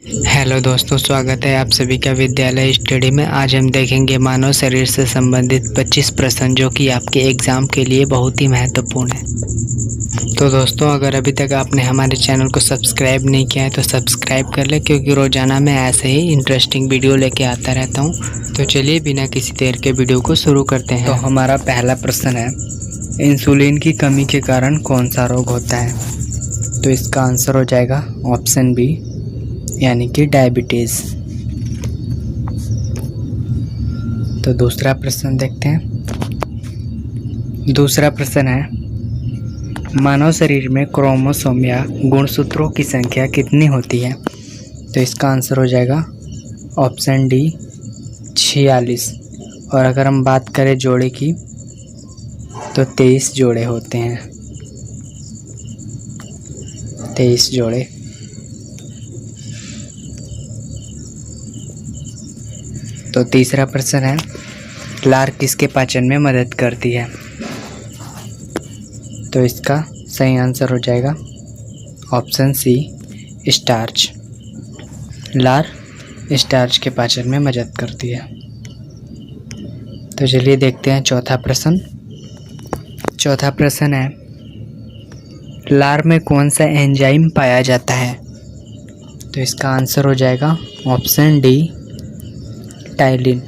Hello दोस्तों, स्वागत है आप सभी का विद्यालय स्टडी में। आज हम देखेंगे मानव शरीर से संबंधित 25 प्रश्न जो कि आपके एग्ज़ाम के लिए बहुत ही महत्वपूर्ण है। तो दोस्तों, अगर अभी तक आपने हमारे चैनल को सब्सक्राइब नहीं किया है तो सब्सक्राइब कर ले, क्योंकि रोज़ाना मैं ऐसे ही इंटरेस्टिंग वीडियो लेके आता रहता हूँ। तो चलिए बिना किसी देर के वीडियो को शुरू करते हैं। तो हमारा पहला प्रश्न है, इंसुलिन की कमी के कारण कौन सा रोग होता है? तो इसका आंसर हो जाएगा ऑप्शन बी, यानी कि डायबिटीज़। तो दूसरा प्रश्न देखते हैं। दूसरा प्रश्न है, मानव शरीर में क्रोमोसोम या गुणसूत्रों की संख्या कितनी होती है? तो इसका आंसर हो जाएगा ऑप्शन डी, 46। और अगर हम बात करें जोड़े की तो 23 जोड़े होते हैं, 23 जोड़े। तो तीसरा प्रश्न है, लार किसके पाचन में मदद करती है? तो इसका सही आंसर हो जाएगा ऑप्शन सी, स्टार्च। लार स्टार्च के पाचन में मदद करती है। तो चलिए देखते हैं चौथा प्रश्न। चौथा प्रश्न है, लार में कौन सा एंजाइम पाया जाता है? तो इसका आंसर हो जाएगा ऑप्शन डी, टाइलिन।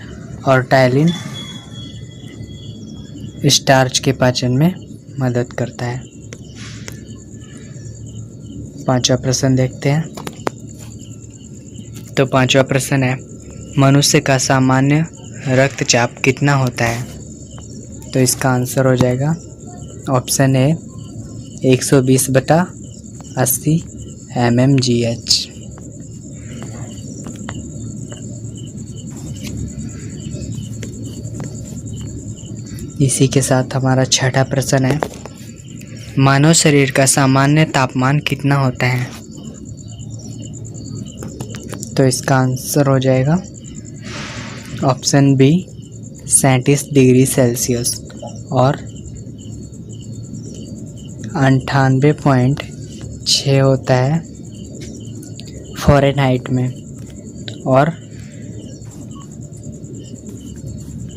और टाइलिन स्टार्च के पाचन में मदद करता है। पांचवा प्रश्न देखते हैं। तो पांचवा प्रश्न है, मनुष्य का सामान्य रक्तचाप कितना होता है? तो इसका आंसर हो जाएगा ऑप्शन ए, 120/80 mmGH। इसी के साथ हमारा छठा प्रश्न है, मानव शरीर का सामान्य तापमान कितना होता है? तो इसका आंसर हो जाएगा ऑप्शन बी, 37 डिग्री सेल्सियस और 98.6 होता है फ़ारेनहाइट में, और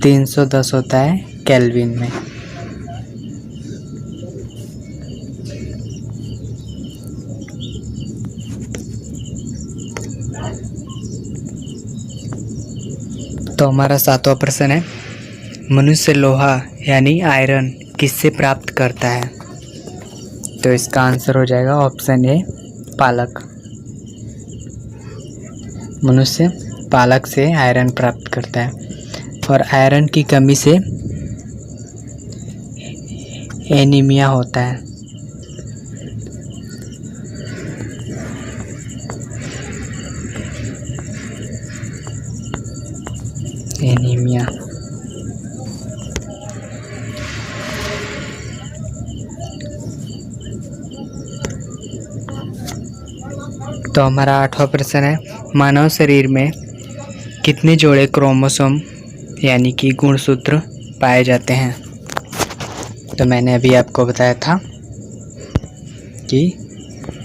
310 होता है केल्विन में। तो हमारा सातवां प्रश्न है, मनुष्य लोहा यानी आयरन किससे प्राप्त करता है? तो इसका आंसर हो जाएगा ऑप्शन ए, पालक। मनुष्य पालक से आयरन प्राप्त करता है, और आयरन की कमी से एनीमिया होता है। एनीमिया। तो हमारा आठवां प्रश्न है, मानव शरीर में कितने जोड़े क्रोमोसोम यानी कि गुणसूत्र पाए जाते हैं? तो मैंने अभी आपको बताया था कि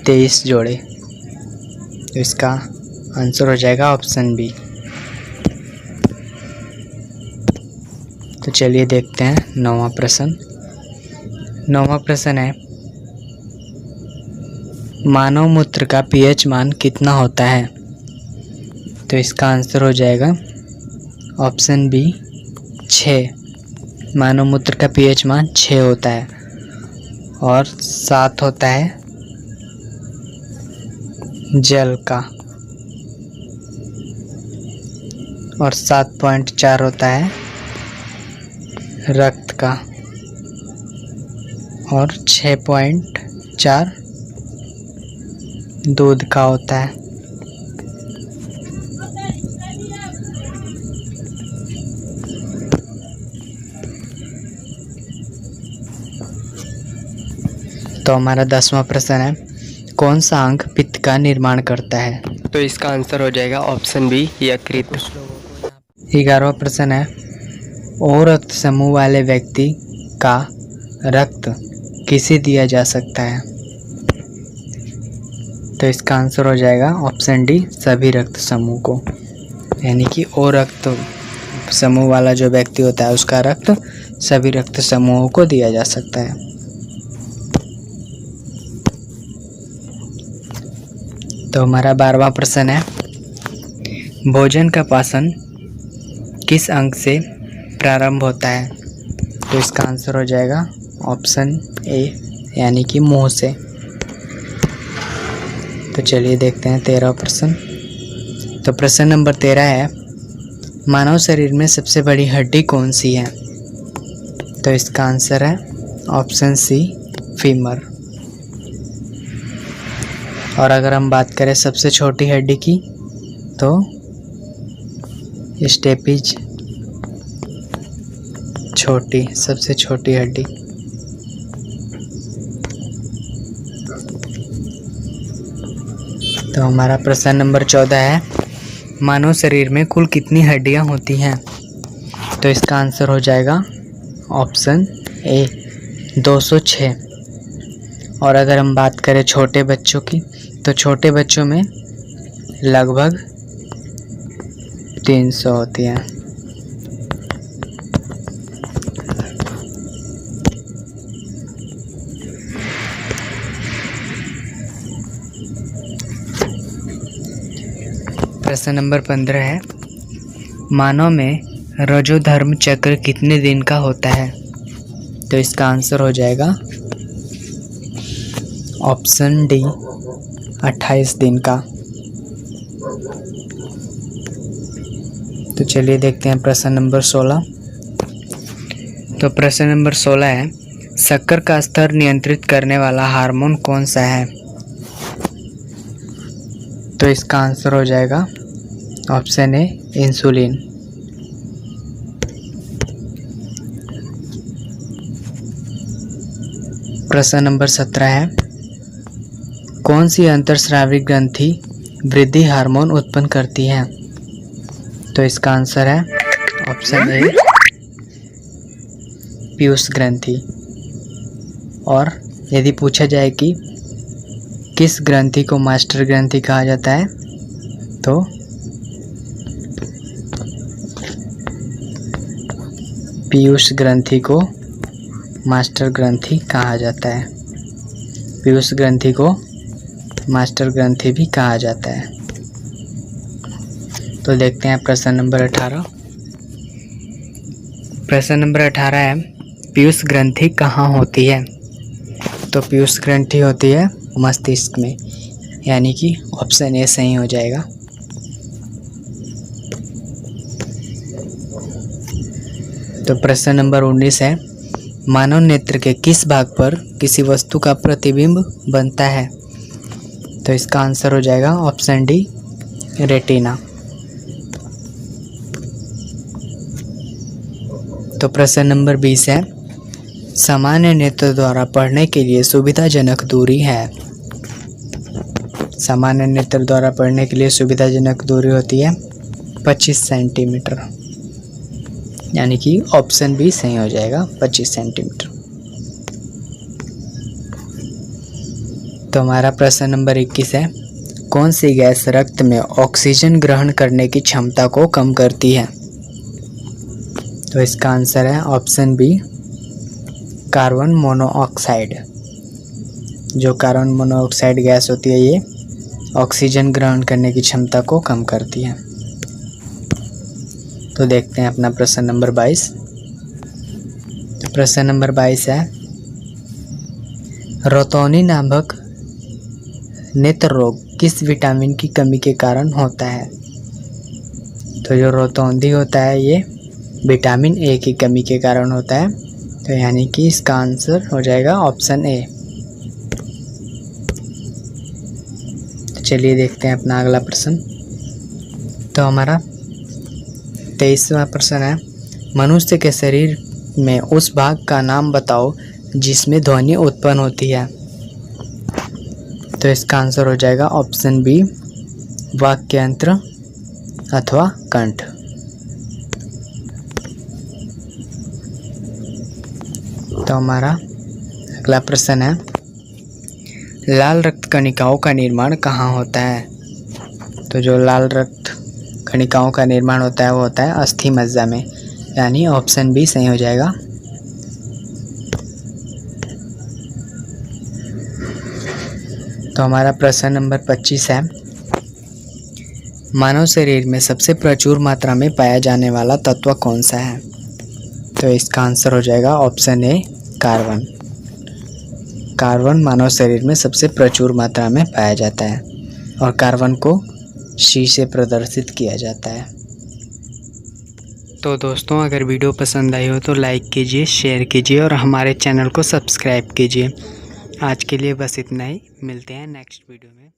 23 जोड़े। तो इसका आंसर हो जाएगा ऑप्शन बी। तो चलिए देखते हैं नौवां प्रश्न। नौवां प्रश्न है, मानव मूत्र का पीएच मान कितना होता है? तो इसका आंसर हो जाएगा ऑप्शन बी, 6। मानव मूत्र का पीएच मान 6 होता है, और 7 होता है जल का, और 7.4 होता है रक्त का, और 6.4 दूध का होता है। तो हमारा 10वां प्रश्न है, कौन सा अंग पित्त का निर्माण करता है? तो इसका आंसर हो जाएगा ऑप्शन बी, यकृत। 11वां प्रश्न है, ओ रक्त समूह वाले व्यक्ति का रक्त किसे दिया जा सकता है? तो इसका आंसर हो जाएगा ऑप्शन डी, सभी रक्त समूह को, यानी कि ओ रक्त समूह वाला जो व्यक्ति होता है उसका रक्त सभी रक्त समूहों को दिया जा सकता है। तो हमारा 12वां प्रश्न है, भोजन का पाचन किस अंग से प्रारंभ होता है? तो इसका आंसर हो जाएगा ऑप्शन ए, यानी कि मुंह से। तो चलिए देखते हैं 13वां प्रश्न। तो प्रश्न नंबर 13 है, मानव शरीर में सबसे बड़ी हड्डी कौन सी है? तो इसका आंसर है ऑप्शन सी, फीमर। और अगर हम बात करें सबसे छोटी हड्डी की तो स्टेपिज, छोटी, सबसे छोटी हड्डी। तो हमारा प्रश्न नंबर 14 है, मानव शरीर में कुल कितनी हड्डियां होती हैं? तो इसका आंसर हो जाएगा ऑप्शन ए, 206। और अगर हम बात करें छोटे बच्चों की तो छोटे बच्चों में लगभग 300 होती हैं। प्रश्न नंबर 15 है, मानव में रजोधर्म चक्र कितने दिन का होता है? तो इसका आंसर हो जाएगा ऑप्शन डी, 28 दिन का। तो चलिए देखते हैं प्रश्न नंबर 16। तो प्रश्न नंबर 16 है, शक्कर का स्तर नियंत्रित करने वाला हार्मोन कौन सा है? तो इसका आंसर हो जाएगा ऑप्शन ए, इंसुलिन। प्रश्न नंबर 17 है, कौन सी अंतर्स्रावी ग्रंथि वृद्धि हार्मोन उत्पन्न करती है? तो इसका आंसर है ऑप्शन ए, पीयूष ग्रंथि। और यदि पूछा जाए कि किस ग्रंथि को मास्टर ग्रंथि कहा जाता है तो पीयूष ग्रंथि को मास्टर ग्रंथि कहा जाता है। पीयूष ग्रंथि को मास्टर ग्रंथि भी कहा जाता है। तो देखते हैं प्रश्न नंबर 18। प्रश्न नंबर 18 है, पीयूष ग्रंथि कहाँ होती है? तो पीयूष ग्रंथि होती है मस्तिष्क में, यानी कि ऑप्शन ए सही हो जाएगा। तो प्रश्न नंबर 19 है, मानव नेत्र के किस भाग पर किसी वस्तु का प्रतिबिंब बनता है? तो इसका आंसर हो जाएगा ऑप्शन डी, रेटिना। तो प्रश्न नंबर 20 है, सामान्य नेत्र द्वारा पढ़ने के लिए सुविधाजनक दूरी है। सामान्य नेत्र द्वारा पढ़ने के लिए सुविधाजनक दूरी होती है 25 सेंटीमीटर, यानी कि ऑप्शन बी सही हो जाएगा, 25 सेंटीमीटर। तो हमारा प्रश्न नंबर 21 है, कौन सी गैस रक्त में ऑक्सीजन ग्रहण करने की क्षमता को कम करती है? तो इसका आंसर है ऑप्शन बी, कार्बन मोनोऑक्साइड। जो कार्बन मोनोऑक्साइड गैस होती है ये ऑक्सीजन ग्रहण करने की क्षमता को कम करती है। तो देखते हैं अपना प्रश्न नंबर 22। तो प्रश्न नंबर 22 है, रोतौनी नामक नेत्र रोग किस विटामिन की कमी के कारण होता है? तो जो रोतौंधी होता है ये विटामिन ए की कमी के कारण होता है। तो यानी कि इसका आंसर हो जाएगा ऑप्शन ए। तो चलिए देखते हैं अपना अगला प्रश्न। तो हमारा 23वां प्रश्न है, मनुष्य के शरीर में उस भाग का नाम बताओ जिसमें ध्वनि उत्पन्न होती है। तो इसका आंसर हो जाएगा ऑप्शन बी, वाक्यंत्र अथवा कंठ। तो हमारा अगला प्रश्न है, लाल रक्त कणिकाओं का निर्माण कहाँ होता है? तो जो लाल रक्त कणिकाओं का निर्माण होता है वो होता है अस्थि मज्जा में, यानी ऑप्शन बी सही हो जाएगा। तो हमारा प्रश्न नंबर 25 है, मानव शरीर में सबसे प्रचुर मात्रा में पाया जाने वाला तत्व कौन सा है? तो इसका आंसर हो जाएगा ऑप्शन ए कार्बन। कार्बन मानव शरीर में सबसे प्रचुर मात्रा में पाया जाता है और कार्बन को सी से प्रदर्शित किया जाता है। तो दोस्तों, अगर वीडियो पसंद आई हो तो लाइक कीजिए, शेयर कीजिए और हमारे चैनल को सब्सक्राइब कीजिए। आज के लिए बस इतना ही, मिलते हैं नेक्स्ट वीडियो में।